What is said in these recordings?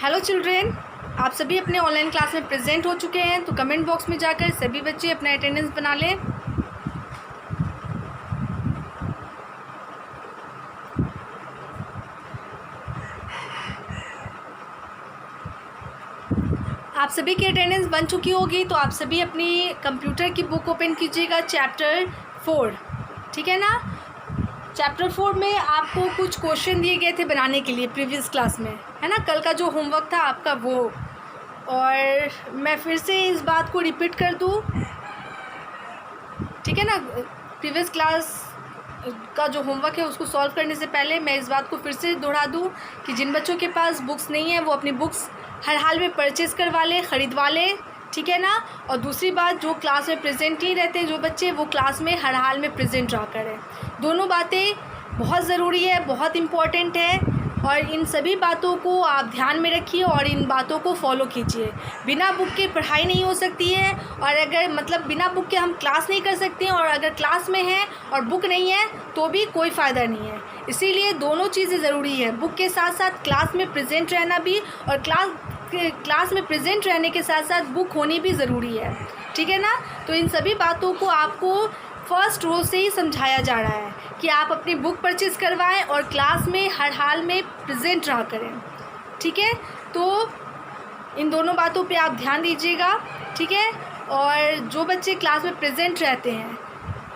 Hello children, आप सभी अपने ऑनलाइन क्लास में प्रेजेंट हो चुके हैं। तो कमेंट बॉक्स में जाकर सभी बच्चे अपना अटेंडेंस बना लें। आप सभी की अटेंडेंस बन चुकी होगी, तो आप सभी अपनी कंप्यूटर की बुक ओपन कीजिएगा, चैप्टर 4। ठीक है ना। चैप्टर 4 में आपको कुछ क्वेश्चन दिए गए थे बनाने के लिए प्रीवियस क्लास में, है ना। कल का जो होमवर्क था आपका वो, और मैं फिर से इस बात को रिपीट कर दूँ, ठीक है ना। प्रीवियस क्लास का जो होमवर्क है उसको सॉल्व करने से पहले मैं इस बात को फिर से दोहरा दूँ कि जिन बच्चों के पास बुक्स नहीं है वो अपनी बुक्स हर हाल में परचेज़ करवा लें, ख़रीदवा लें, ठीक है ना। और दूसरी बात, जो क्लास में प्रेजेंट नहीं रहते जो बच्चे, वो क्लास में हर हाल में प्रेजेंट रहा करें। दोनों बातें बहुत ज़रूरी है, बहुत इम्पॉर्टेंट है, और इन सभी बातों को आप ध्यान में रखिए और इन बातों को फॉलो कीजिए। बिना बुक के पढ़ाई नहीं हो सकती है, और अगर बिना बुक के हम क्लास नहीं कर सकते हैं, और अगर क्लास में है और बुक नहीं है तो भी कोई फ़ायदा नहीं है। इसीलिए दोनों चीज़ें ज़रूरी है, बुक के साथ साथ क्लास में प्रेजेंट रहना भी, और क्लास में प्रेजेंट रहने के साथ साथ बुक होनी भी ज़रूरी है, ठीक है ना। तो इन सभी बातों को आपको फर्स्ट रोज़ से ही समझाया जा रहा है कि आप अपनी बुक परचेज़ करवाएं और क्लास में हर हाल में प्रेजेंट रहा करें, ठीक है। तो इन दोनों बातों पे आप ध्यान दीजिएगा, ठीक है। और जो बच्चे क्लास में प्रेजेंट रहते हैं,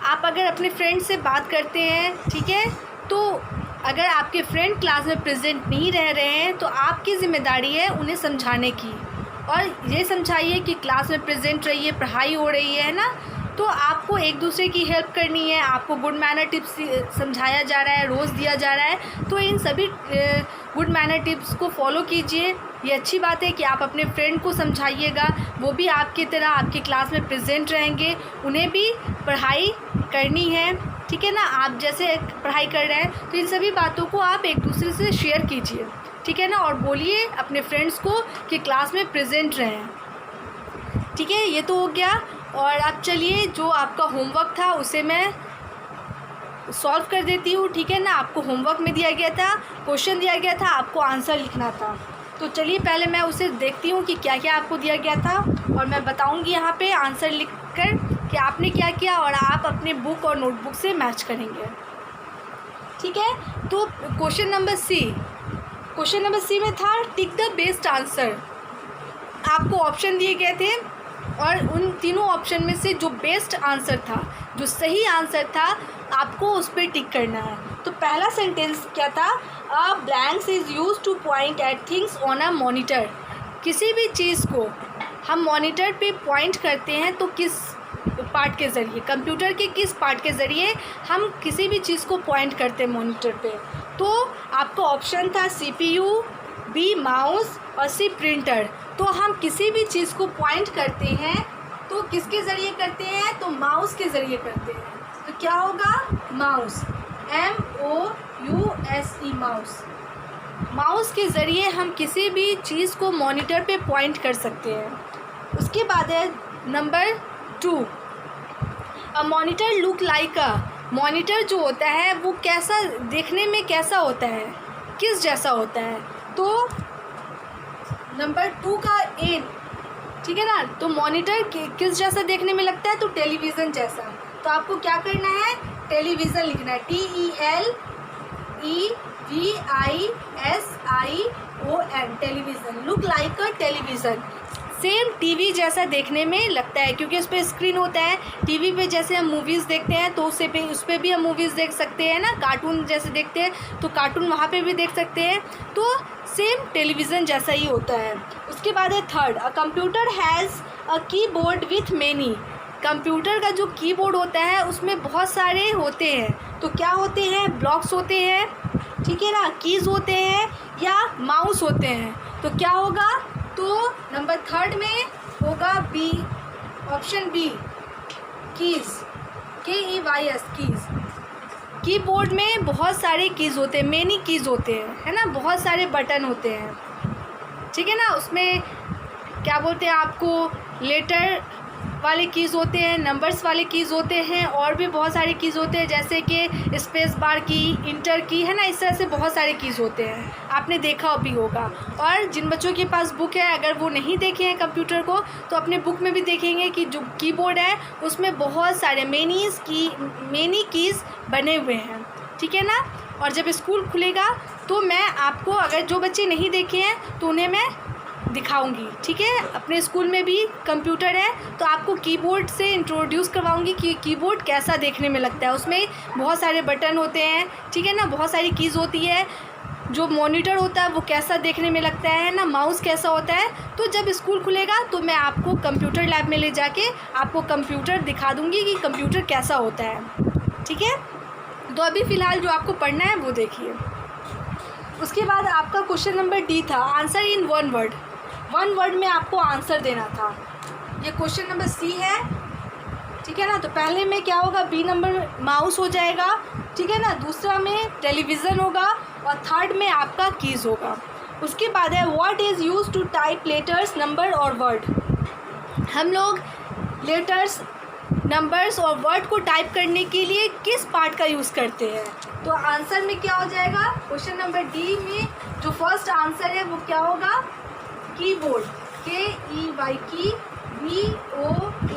आप अगर अपने फ्रेंड से बात करते हैं, ठीक है, तो अगर आपके फ्रेंड क्लास में प्रेजेंट नहीं रह रहे हैं तो आपकी ज़िम्मेदारी है उन्हें समझाने की, और ये समझाइए कि क्लास में प्रेजेंट रहिए, पढ़ाई हो रही है ना। तो आपको एक दूसरे की हेल्प करनी है, आपको गुड मैनर टिप्स समझाया जा रहा है, रोज़ दिया जा रहा है, तो इन सभी गुड मैनर टिप्स को फॉलो कीजिए। ये अच्छी बात है कि आप अपने फ्रेंड को समझाइएगा, वो भी आपकी तरह आपकी क्लास में प्रेजेंट रहेंगे, उन्हें भी पढ़ाई करनी है, ठीक है ना। आप जैसे पढ़ाई कर रहे हैं, तो इन सभी बातों को आप एक दूसरे से शेयर कीजिए, ठीक है ना, और बोलिए अपने फ्रेंड्स को कि क्लास में प्रेजेंट रहें, ठीक है। ये तो हो गया। और अब चलिए, जो आपका होमवर्क था उसे मैं सॉल्व कर देती हूँ, ठीक है ना। आपको होमवर्क में दिया गया था, क्वेश्चन दिया गया था, आपको आंसर लिखना था। तो चलिए पहले मैं उसे देखती हूँ कि क्या क्या आपको दिया गया था, और मैं बताऊँगी यहाँ पे आंसर लिख कर कि आपने क्या किया, और आप अपने बुक और नोटबुक से मैच करेंगे, ठीक है। तो क्वेश्चन नंबर सी में था टिक द बेस्ट आंसर। आपको ऑप्शन दिए गए थे, और उन तीनों ऑप्शन में से जो बेस्ट आंसर था, जो सही आंसर था, आपको उस पर टिक करना है। तो पहला सेंटेंस क्या था, a blanks is use to point at things on a monitor. किसी भी चीज़ को हम मॉनिटर पे पॉइंट करते हैं तो किस पार्ट के ज़रिए, कंप्यूटर के किस पार्ट के ज़रिए हम किसी भी चीज़ को पॉइंट करते हैं मॉनिटर पे। तो आपका ऑप्शन था CPU, B माउस, और C प्रिंटर। तो हम किसी भी चीज़ को पॉइंट करते हैं तो किसके ज़रिए करते हैं, तो माउस के ज़रिए करते हैं। तो क्या होगा, माउस, MOUSE, माउस। माउस के ज़रिए हम किसी भी चीज़ को मॉनिटर पे पॉइंट कर सकते हैं। उसके बाद है number 2, a monitor look like a. Monitor जो होता है वो कैसा देखने में कैसा होता है, किस जैसा होता है। तो नंबर 2 का ए, ठीक है ना। तो मॉनिटर किस जैसा देखने में लगता है, तो टेलीविज़न जैसा। तो आपको क्या करना है, टेलीविज़न लिखना है, TELEVISION, टेलीविज़न। लुक लाइक अ टेलीविज़न, सेम टीवी जैसा देखने में लगता है, क्योंकि उस पर स्क्रीन होता है। टीवी पे जैसे हम मूवीज़ देखते हैं तो उस पर भी हम मूवीज़ देख सकते हैं ना, कार्टून जैसे देखते हैं तो कार्टून वहाँ पे भी देख सकते हैं। तो सेम टेलीविज़न जैसा ही होता है। उसके बाद है third, a computer has a keyboard with many. Computer का जो कीबोर्ड होता है उसमें बहुत सारे होते हैं। तो क्या होते हैं, ब्लॉक्स होते हैं, ठीक है ना, कीज़ होते हैं, या माउस होते हैं। तो क्या होगा, तो नंबर 3 में होगा B, option B, keys, KEYS, keys. Keyboard में बहुत सारे कीज़ होते हैं, मेनी कीज़ होते हैं, है ना, बहुत सारे बटन होते हैं, ठीक है ना। उसमें क्या बोलते हैं, आपको लेटर वाले कीज़ होते हैं, नंबर्स वाले कीज़ होते हैं, और भी बहुत सारे कीज़ होते हैं जैसे कि स्पेस बार की, इंटर की, है ना। इस तरह से बहुत सारे कीज़ होते हैं, आपने देखा भी होगा। और जिन बच्चों के पास बुक है, अगर वो नहीं देखे हैं कंप्यूटर को, तो अपने बुक में भी देखेंगे कि जो कीबोर्ड है उसमें बहुत सारे मेनी कीज़ बने हुए हैं, ठीक है ना। और जब स्कूल खुलेगा तो मैं आपको, अगर जो बच्चे नहीं देखे हैं तो उन्हें मैं दिखाऊंगी, ठीक है। अपने स्कूल में भी कंप्यूटर है तो आपको कीबोर्ड से इंट्रोड्यूस करवाऊंगी कि कीबोर्ड कैसा देखने में लगता है। उसमें बहुत सारे बटन होते हैं, ठीक है ना, बहुत सारी कीज़ होती है। जो मॉनिटर होता है वो कैसा देखने में लगता है ना, माउस कैसा होता है। तो जब स्कूल खुलेगा तो मैं आपको कंप्यूटर लैब में ले जाके आपको कंप्यूटर दिखा दूँगी कि कंप्यूटर कैसा होता है, ठीक है। तो अभी फ़िलहाल जो आपको पढ़ना है वो देखिए। उसके बाद आपका क्वेश्चन नंबर डी था, आंसर इन वन वर्ड में आपको आंसर देना था। ये क्वेश्चन नंबर सी है, ठीक है ना। तो पहले में क्या होगा, बी नंबर माउस हो जाएगा, ठीक है ना। दूसरा में टेलीविज़न होगा और थर्ड में आपका कीज़ होगा। उसके बाद है what is use to type letters, number और वर्ड। हम लोग लेटर्स, नंबर्स और वर्ड को टाइप करने के लिए किस पार्ट का यूज़ करते हैं। तो आंसर में क्या हो जाएगा, क्वेश्चन नंबर डी में जो फर्स्ट आंसर है वो क्या होगा, कीबोर्ड, KEY की BOARD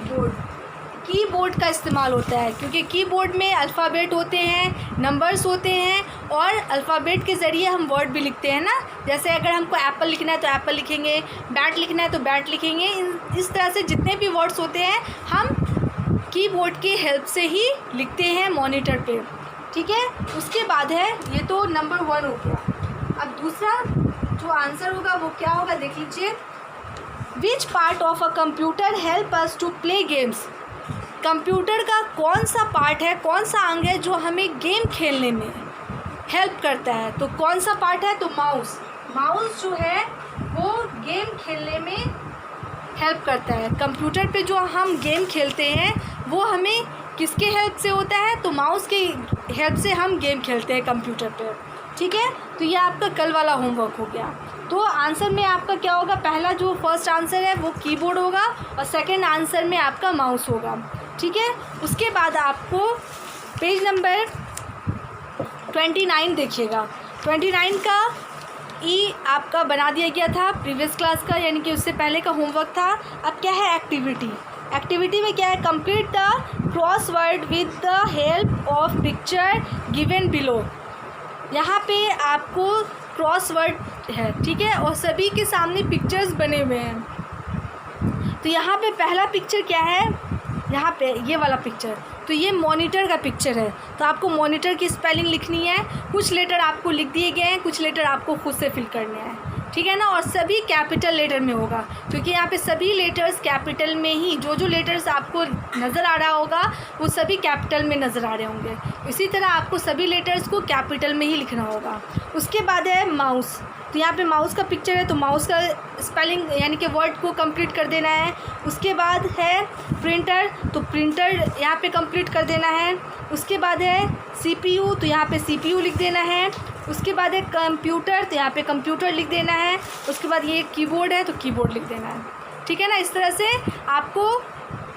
बोर्ड। कीबोर्ड का इस्तेमाल होता है क्योंकि कीबोर्ड में अल्फ़ाबेट होते हैं, नंबर्स होते हैं, और अल्फ़ाबेट के ज़रिए हम वर्ड भी लिखते हैं ना। जैसे अगर हमको एप्पल लिखना है तो एप्पल लिखेंगे, बैट लिखना है तो बैट लिखेंगे। इस तरह से जितने भी वर्ड्स होते हैं हम कीबोर्ड की हेल्प से ही लिखते हैं मॉनिटर पे, ठीक है। उसके बाद है, ये तो नंबर 1 हो गया। अब दूसरा जो आंसर होगा वो क्या होगा, देख लीजिए। Which part of a computer help us to play games. Computer का कौन सा पार्ट है, कौन सा अंग है जो हमें गेम खेलने में हेल्प करता है। तो कौन सा पार्ट है, तो माउस जो है वो गेम खेलने में हेल्प करता है। कंप्यूटर पे जो हम गेम खेलते हैं वो हमें किसके हेल्प से होता है, तो माउस के हेल्प से हम गेम खेलते हैं कंप्यूटर पे, ठीक है। तो ये आपका कल वाला होमवर्क हो गया। तो आंसर में आपका क्या होगा, पहला जो फर्स्ट आंसर है वो कीबोर्ड होगा और सेकंड आंसर में आपका माउस होगा, ठीक है। उसके बाद आपको पेज नंबर 29 देखिएगा। 29 का आपका बना दिया गया था प्रीवियस क्लास का, यानी कि उससे पहले का होमवर्क था। अब क्या है, एक्टिविटी में क्या है, complete the crossword with the help of picture given below. यहाँ पे आपको क्रॉसवर्ड है, ठीक है, और सभी के सामने पिक्चर्स बने हुए हैं। तो यहाँ पे पहला पिक्चर क्या है, यहाँ पे ये वाला पिक्चर, तो ये मॉनिटर का पिक्चर है। तो आपको मॉनिटर की स्पेलिंग लिखनी है। कुछ लेटर आपको लिख दिए गए हैं, कुछ लेटर आपको खुद से फिल करने हैं, ठीक है ना। और सभी कैपिटल लेटर में होगा क्योंकि यहाँ पे सभी लेटर्स कैपिटल में ही, जो लेटर्स आपको नज़र आ रहा होगा वो सभी कैपिटल में नज़र आ रहे होंगे। इसी तरह आपको सभी लेटर्स को कैपिटल में ही लिखना होगा। उसके बाद है माउस। तो यहाँ पे माउस का पिक्चर है, तो माउस का स्पेलिंग यानी कि वर्ड को कंप्लीट कर देना है। उसके बाद है प्रिंटर, तो प्रिंटर यहाँ पे कंप्लीट कर देना है। उसके बाद है CPU, तो यहाँ पे CPU लिख देना है। उसके बाद है कंप्यूटर, तो यहाँ पे कंप्यूटर लिख देना है। उसके बाद ये कीबोर्ड है तो कीबोर्ड लिख देना है, ठीक है ना। इस तरह से आपको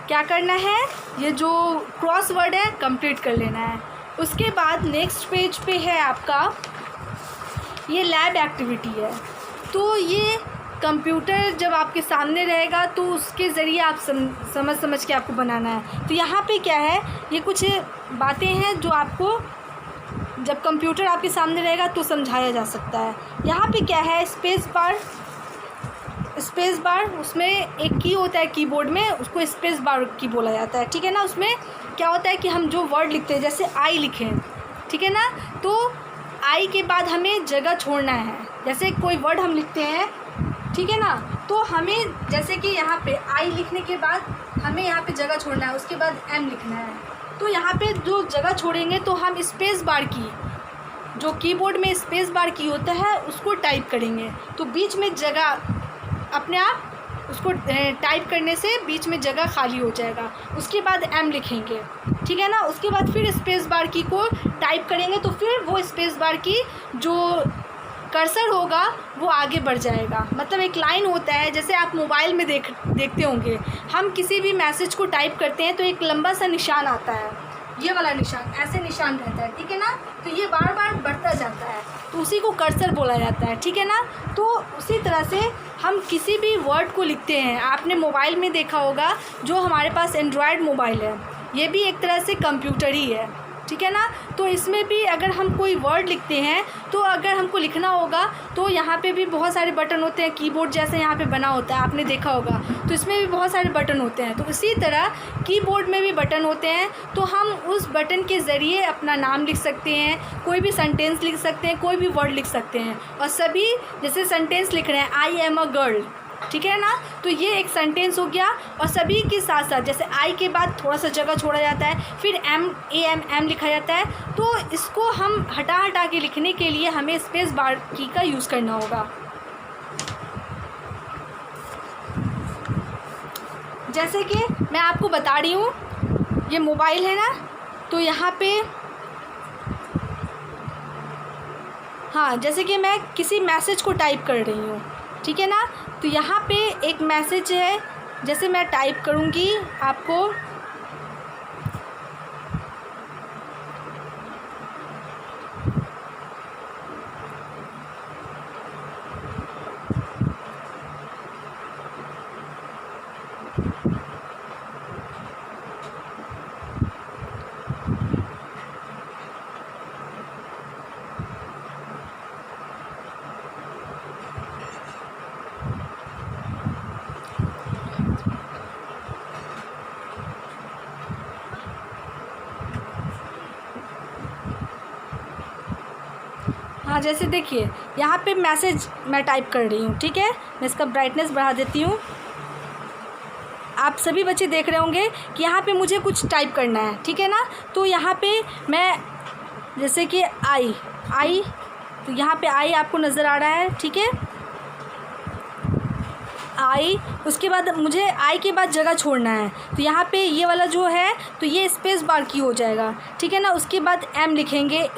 क्या करना है, ये जो क्रॉसवर्ड है कंप्लीट कर लेना है। उसके बाद नेक्स्ट पेज पे है आपका ये लैब एक्टिविटी है। तो ये कंप्यूटर जब आपके सामने रहेगा तो उसके ज़रिए आप समझ के आपको बनाना है। तो यहाँ पे क्या है, ये कुछ बातें हैं जो आपको जब कंप्यूटर आपके सामने रहेगा तो समझाया जा सकता है। यहाँ पे क्या है, स्पेस बार, उसमें एक की होता है कीबोर्ड में, उसको स्पेस बार की बोला जाता है, ठीक है ना। उसमें क्या होता है कि हम जो वर्ड लिखते हैं, जैसे आई लिखें, ठीक है ना, तो आई के बाद हमें जगह छोड़ना है। जैसे कोई वर्ड हम लिखते हैं, ठीक है ना, तो हमें जैसे कि यहाँ पे आई लिखने के बाद हमें यहाँ पे जगह छोड़ना है, उसके बाद एम लिखना है। तो यहाँ पे जो जगह छोड़ेंगे तो हम स्पेस बार की, जो कीबोर्ड में स्पेस बार की होता है, उसको टाइप करेंगे तो बीच में जगह अपने आप उसको टाइप करने से बीच में जगह खाली हो जाएगा। उसके बाद एम लिखेंगे, ठीक है ना। उसके बाद फिर स्पेस बार की को टाइप करेंगे तो फिर वो स्पेस बार की जो कर्सर होगा वो आगे बढ़ जाएगा। मतलब एक लाइन होता है, जैसे आप मोबाइल में देखते होंगे, हम किसी भी मैसेज को टाइप करते हैं तो एक लंबा सा निशान आता है, ये वाला निशान, ऐसे निशान रहता है, ठीक है ना। तो ये बार बार बढ़ता जाता है, तो उसी को कर्सर बोला जाता है, ठीक है ना। तो उसी तरह से हम किसी भी वर्ड को लिखते हैं। आपने मोबाइल में देखा होगा, जो हमारे पास एंड्रॉयड मोबाइल है, ये भी एक तरह से कंप्यूटर ही है, ठीक है ना। तो इसमें भी अगर हम कोई वर्ड लिखते हैं तो अगर हमको लिखना होगा तो यहाँ पे भी बहुत सारे बटन होते हैं, कीबोर्ड जैसे यहाँ पे बना होता है, आपने देखा होगा। तो इसमें भी बहुत सारे बटन होते हैं, तो इसी तरह कीबोर्ड में भी बटन होते हैं। तो हम उस बटन के ज़रिए अपना नाम लिख सकते हैं, कोई भी सेंटेंस लिख सकते हैं, कोई भी वर्ड लिख सकते हैं। और सभी जैसे सेंटेंस लिख रहे हैं, आई एम अ गर्ल, ठीक है ना, तो ये एक सेंटेंस हो गया। और सभी के साथ साथ जैसे आई के बाद थोड़ा सा जगह छोड़ा जाता है, फिर एम लिखा जाता है। तो इसको हम हटा के लिखने के लिए हमें स्पेस बार की का यूज़ करना होगा। जैसे कि मैं आपको बता रही हूँ, ये मोबाइल है ना, तो यहाँ पे हाँ, जैसे कि मैं किसी मैसेज को टाइप कर रही हूँ, ठीक है ना। तो यहाँ पे एक मैसेज है, जैसे मैं टाइप करूँगी आपको, हाँ, जैसे देखिए यहाँ पे मैसेज मैं टाइप कर रही हूँ, ठीक है। मैं इसका ब्राइटनेस बढ़ा देती हूँ। आप सभी बच्चे देख रहे होंगे कि यहाँ पे मुझे कुछ टाइप करना है, ठीक है ना। तो यहाँ पे मैं जैसे कि आई, तो यहाँ पे आई आपको नज़र आ रहा है, ठीक है, आई। उसके बाद मुझे आई के बाद जगह छोड़ना है, तो यहाँ पे ये वाला जो है तो ये स्पेस बार की हो जाएगा, ठीक है ना। उसके बाद एम लिखेंगे,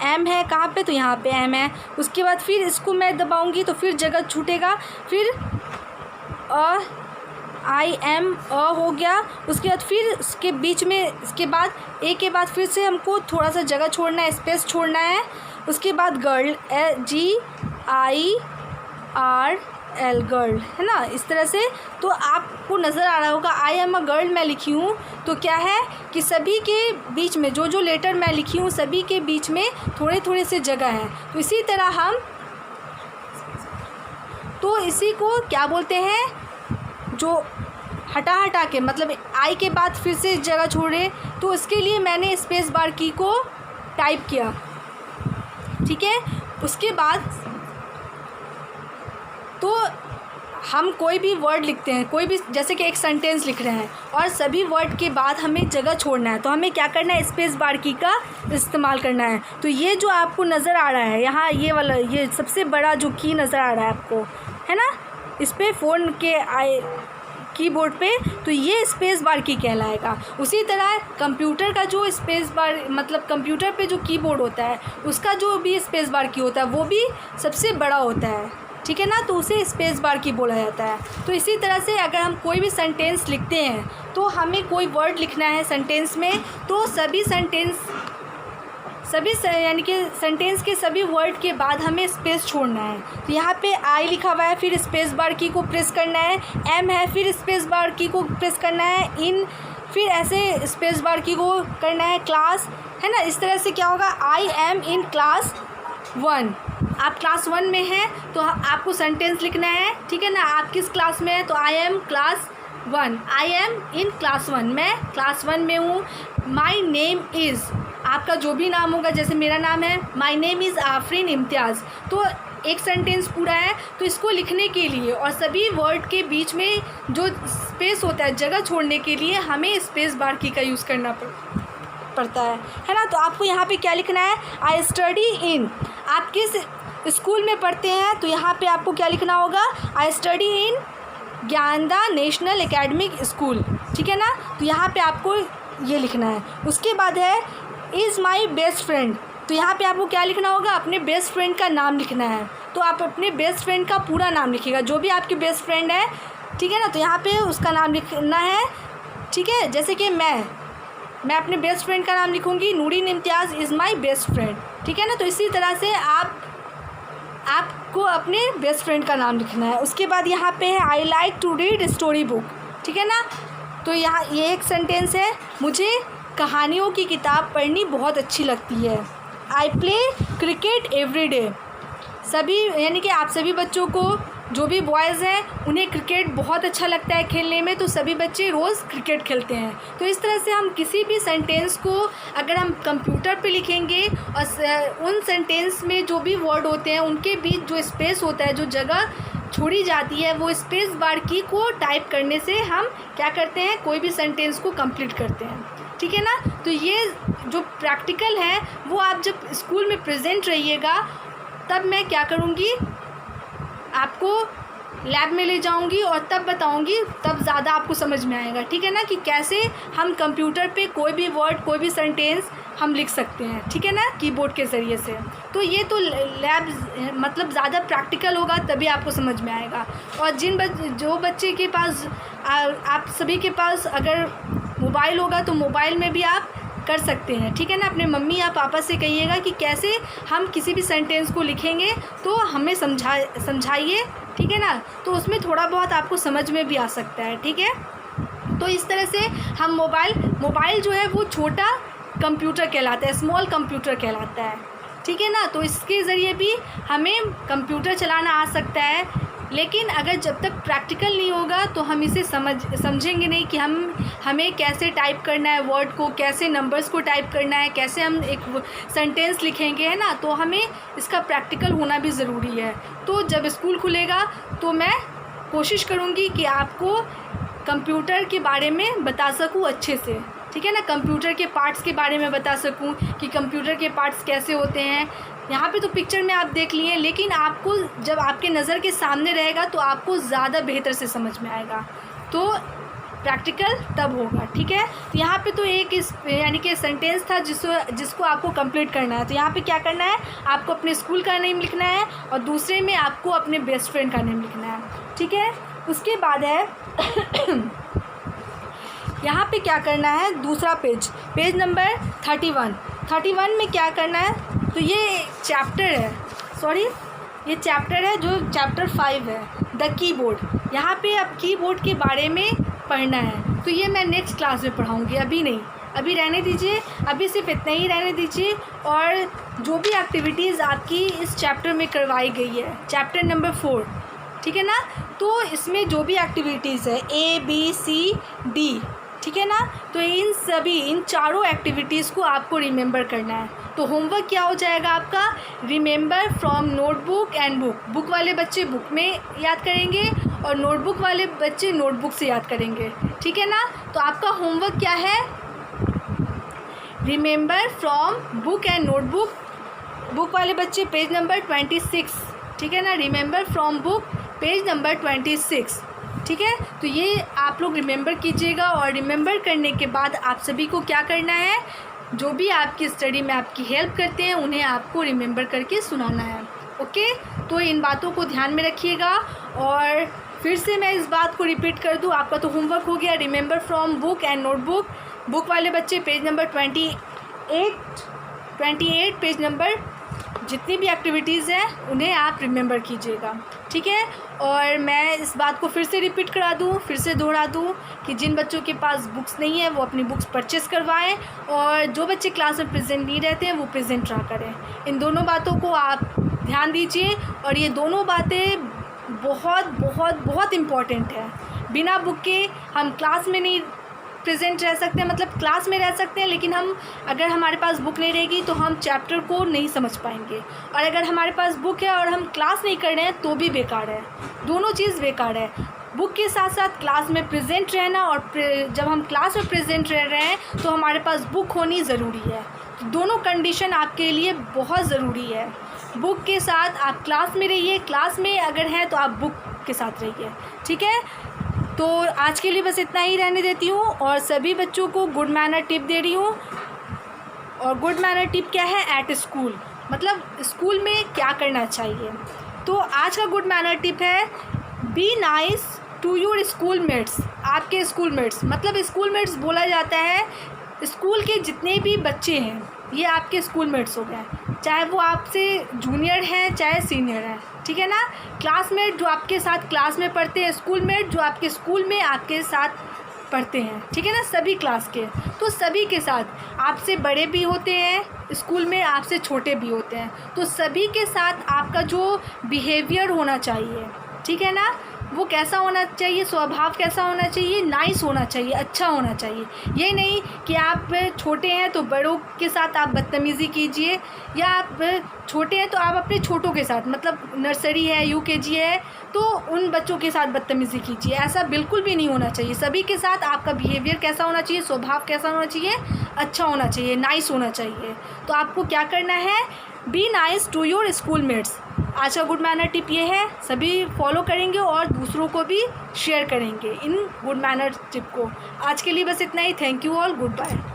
एम है कहाँ पे, तो यहाँ पे एम है। उसके बाद फिर इसको मैं दबाऊंगी तो फिर जगह छूटेगा, फिर आई एम हो गया। उसके बाद फिर इसके बीच में, इसके बाद ए के बाद फिर से हमको थोड़ा सा जगह छोड़ना है, स्पेस छोड़ना है। उसके बाद गर्ल, GIRL, गर्ल, है ना, इस तरह से। तो आपको नज़र आ रहा होगा आई एम अ गर्ल मैं लिखी हूँ, तो क्या है कि सभी के बीच में जो लेटर मैं लिखी हूँ सभी के बीच में थोड़े से जगह है। तो इसी तरह हम, तो इसी को क्या बोलते हैं, जो हटा के, मतलब आई के बाद फिर से जगह छोड़े, तो इसके लिए मैंने स्पेस बार की को टाइप किया, ठीक है। उसके बाद तो हम कोई भी वर्ड लिखते हैं, कोई भी, जैसे कि एक सेंटेंस लिख रहे हैं और सभी वर्ड के बाद हमें जगह छोड़ना है, तो हमें क्या करना है, स्पेस बार की का इस्तेमाल करना है। तो ये जो आपको नज़र आ रहा है यहाँ, ये वाला, ये सबसे बड़ा जो की नज़र आ रहा है आपको, है ना, इस पर फ़ोन के कीबोर्ड पे, तो ये स्पेस बार की कहलाएगा। उसी तरह कंप्यूटर का जो स्पेस बार, मतलब कंप्यूटर पे जो कीबोर्ड होता है उसका जो भी स्पेस बार की होता है वो भी सबसे बड़ा होता है, ठीक है ना, तो उसे स्पेस बार की बोला जाता है। तो इसी तरह से अगर हम कोई भी सेंटेंस लिखते हैं तो हमें कोई वर्ड लिखना है सेंटेंस में, तो यानी कि सेंटेंस के सभी वर्ड के बाद हमें स्पेस छोड़ना है। तो यहाँ पे आई लिखा हुआ है, फिर स्पेस बार की को प्रेस करना है, एम है, फिर स्पेस बार की को प्रेस करना है, इन, फिर ऐसे स्पेस बार की को करना है, क्लास, है ना। इस तरह से क्या होगा, आई एम इन क्लास 1। आप क्लास 1 में हैं तो आपको सेंटेंस लिखना है, ठीक है ना। आप किस क्लास में हैं, तो I am class 1, I am in class 1, मैं क्लास 1 में हूँ। माई नेम इज़, आपका जो भी नाम होगा, जैसे मेरा नाम है, माई नेम इज़ आफरीन इम्तियाज़। तो एक सेंटेंस पूरा है, तो इसको लिखने के लिए और सभी वर्ड के बीच में जो स्पेस होता है जगह छोड़ने के लिए हमें स्पेस बार की का यूज़ करना पड़ता है ना। तो आपको यहाँ पे क्या लिखना है, आई स्टडी इन, आप किस स्कूल में पढ़ते हैं, तो यहाँ पे आपको क्या लिखना होगा, I study in Gyanda national academic school, ठीक है ना। तो यहाँ पे आपको ये लिखना है। उसके बाद है इज़ माई बेस्ट फ्रेंड, तो यहाँ पे आपको क्या लिखना होगा, अपने बेस्ट फ्रेंड का नाम लिखना है। तो आप अपने बेस्ट फ्रेंड का पूरा नाम लिखिएगा, जो भी आपकी बेस्ट फ्रेंड है, ठीक है ना। तो यहाँ पे उसका नाम लिखना है, ठीक है। जैसे कि मैं अपने बेस्ट फ्रेंड का नाम लिखूँगी, नूरीन इम्तियाज़ इज़ माई बेस्ट फ्रेंड, ठीक है ना। तो इसी तरह से आपको अपने बेस्ट फ्रेंड का नाम लिखना है। उसके बाद यहाँ पे है I like to read story book, ठीक है ना। तो यहाँ ये एक सेंटेंस है, मुझे कहानियों की किताब पढ़नी बहुत अच्छी लगती है। I play cricket every day, सभी यानी कि आप सभी बच्चों को, जो भी बॉयज़ हैं उन्हें क्रिकेट बहुत अच्छा लगता है खेलने में, तो सभी बच्चे रोज़ क्रिकेट खेलते हैं। तो इस तरह से हम किसी भी सेंटेंस को अगर हम कंप्यूटर पे लिखेंगे और उन सेंटेंस में जो भी वर्ड होते हैं उनके बीच जो स्पेस होता है, जो जगह छोड़ी जाती है, वो स्पेस बार की को टाइप करने से हम क्या करते हैं, कोई भी सेंटेंस को कंप्लीट करते हैं, ठीक है ना। तो ये जो प्रैक्टिकल है वो आप जब स्कूल में प्रेजेंट रहिएगा तब मैं क्या करूँगी, आपको लैब में ले जाऊंगी और तब बताऊंगी, तब ज़्यादा आपको समझ में आएगा, ठीक है ना, कि कैसे हम कंप्यूटर पे कोई भी वर्ड, कोई भी सेंटेंस हम लिख सकते हैं, ठीक है ना, कीबोर्ड के ज़रिए से। तो ये तो लैब मतलब ज़्यादा प्रैक्टिकल होगा तभी आपको समझ में आएगा। और जो बच्चे के पास आप सभी के पास अगर मोबाइल होगा तो मोबाइल में भी आप कर सकते हैं, ठीक है ना। अपने मम्मी या पापा से कहिएगा कि कैसे हम किसी भी सेंटेंस को लिखेंगे तो हमें समझाइए, ठीक है ना। तो उसमें थोड़ा बहुत आपको समझ में भी आ सकता है, ठीक है। तो इस तरह से हम मोबाइल जो है वो छोटा कंप्यूटर कहलाता है, स्मॉल कंप्यूटर कहलाता है, ठीक है ना। तो इसके ज़रिए भी हमें कंप्यूटर चलाना आ सकता है, लेकिन अगर जब तक प्रैक्टिकल नहीं होगा तो हम इसे समझेंगे नहीं कि हमें कैसे टाइप करना है वर्ड को, कैसे नंबर्स को टाइप करना है, कैसे हम एक सेंटेंस लिखेंगे, है ना। तो हमें इसका प्रैक्टिकल होना भी ज़रूरी है। तो जब स्कूल खुलेगा तो मैं कोशिश करूँगी कि आपको कंप्यूटर के बारे में बता सकूँ अच्छे से, ठीक है ना। कंप्यूटर के पार्ट्स के बारे में बता सकूँ कि कंप्यूटर के पार्ट्स कैसे होते हैं। यहाँ पे तो पिक्चर में आप देख लिए, लेकिन आपको जब आपके नज़र के सामने रहेगा तो आपको ज़्यादा बेहतर से समझ में आएगा। तो प्रैक्टिकल तब होगा, ठीक है। तो यहाँ पे तो एक यानी कि सेंटेंस था जिसको आपको कंप्लीट करना है। तो यहाँ पे क्या करना है, आपको अपने स्कूल का नेम लिखना है और दूसरे में आपको अपने बेस्ट फ्रेंड का नेम लिखना है, ठीक है। उसके बाद है यहाँ पे क्या करना है, दूसरा पेज नंबर 31 में क्या करना है, तो ये चैप्टर है जो चैप्टर 5 है, द कीबोर्ड। यहाँ पे अब कीबोर्ड के बारे में पढ़ना है। तो ये मैं नेक्स्ट क्लास में पढ़ाऊँगी, अभी नहीं, अभी रहने दीजिए, अभी सिर्फ इतना ही रहने दीजिए। और जो भी एक्टिविटीज़ आपकी इस चैप्टर में करवाई गई है, चैप्टर नंबर 4, ठीक है ना। तो इसमें जो भी एक्टिविटीज़ है ABCD, ठीक है ना। तो इन चारों एक्टिविटीज़ को आपको रिमेंबर करना है। तो होमवर्क क्या हो जाएगा आपका, remember from notebook and book वाले बच्चे बुक में याद करेंगे और नोटबुक वाले बच्चे नोटबुक से याद करेंगे, ठीक है ना। तो आपका होमवर्क क्या है, remember from book and notebook, book वाले बच्चे पेज नंबर 26, ठीक है ना। Remember from book page number 26, ठीक है। तो ये आप लोग रिमेंबर कीजिएगा और रिमेंबर करने के बाद आप सभी को क्या करना है, जो भी आपकी स्टडी में आपकी हेल्प करते हैं उन्हें आपको रिमेंबर करके सुनाना है, ओके। तो इन बातों को ध्यान में रखिएगा। और फिर से मैं इस बात को रिपीट कर दूं, आपका तो होमवर्क हो गया remember from book and notebook, book वाले बच्चे पेज नंबर 28 पेज नंबर जितनी भी एक्टिविटीज़ हैं उन्हें आप रिमेंबर कीजिएगा, ठीक है। और मैं इस बात को फिर से रिपीट करा दूँ, फिर से दोहरा दूँ कि जिन बच्चों के पास बुक्स नहीं है वो अपनी बुक्स परचेज़ करवाएं और जो बच्चे क्लास में प्रेजेंट नहीं रहते हैं वो प्रेजेंट रहा करें। इन दोनों बातों को आप ध्यान दीजिए और ये दोनों बातें बहुत बहुत बहुत इम्पॉर्टेंट है। बिना बुक के हम क्लास में नहीं प्रेजेंट रह सकते हैं, मतलब क्लास में रह सकते हैं, लेकिन अगर हमारे पास बुक नहीं रहेगी तो हम चैप्टर को नहीं समझ पाएंगे। और अगर हमारे पास बुक है और हम क्लास नहीं कर रहे हैं तो भी बेकार है, दोनों चीज़ बेकार है। बुक के साथ साथ क्लास में प्रेजेंट रहना और जब हम क्लास में प्रेजेंट रह रहे हैं तो हमारे पास बुक होनी ज़रूरी है। दोनों कंडीशन आपके लिए बहुत ज़रूरी है। बुक के साथ आप क्लास में रहिए, क्लास में अगर हैं तो आप बुक के साथ रहिए, ठीक है। तो आज के लिए बस इतना ही रहने देती हूँ और सभी बच्चों को गुड मैनर टिप दे रही हूँ। और गुड मैनर टिप क्या है, एट स्कूल, मतलब स्कूल में क्या करना चाहिए। तो आज का गुड मैनर टिप है be nice to your schoolmates, आपके स्कूल मेट्स, मतलब स्कूल मेट्स बोला जाता है स्कूल के जितने भी बच्चे हैं ये आपके स्कूल मेट्स हो गए, चाहे वो आपसे जूनियर हैं चाहे सीनियर हैं, ठीक है ना। क्लासमेट जो आपके साथ क्लास में पढ़ते हैं, स्कूल मेट जो आपके स्कूल में आपके साथ पढ़ते हैं, ठीक है ना, सभी क्लास के। तो सभी के साथ, आपसे बड़े भी होते हैं स्कूल में, आपसे छोटे भी होते हैं, तो सभी के साथ आपका जो बिहेवियर होना चाहिए, ठीक है ना, वो कैसा होना चाहिए, स्वभाव कैसा होना चाहिए, नाइस होना चाहिए, अच्छा होना चाहिए। ये नहीं कि आप छोटे हैं तो बड़ों के साथ आप बदतमीज़ी कीजिए, या आप छोटे हैं तो आप अपने छोटों के साथ, मतलब नर्सरी है, यूकेजी है, तो उन बच्चों के साथ बदतमीज़ी कीजिए, ऐसा बिल्कुल भी नहीं होना चाहिए। सभी के साथ आपका बिहेवियर कैसा होना चाहिए, स्वभाव कैसा होना चाहिए, अच्छा होना चाहिए, नाइस होना चाहिए। तो आपको क्या करना है, be nice to your schoolmates. आज का गुड मैनर टिप ये है, सभी फॉलो करेंगे और दूसरों को भी शेयर करेंगे इन गुड मैनर टिप को। आज के लिए बस इतना ही। Thank you all, good bye.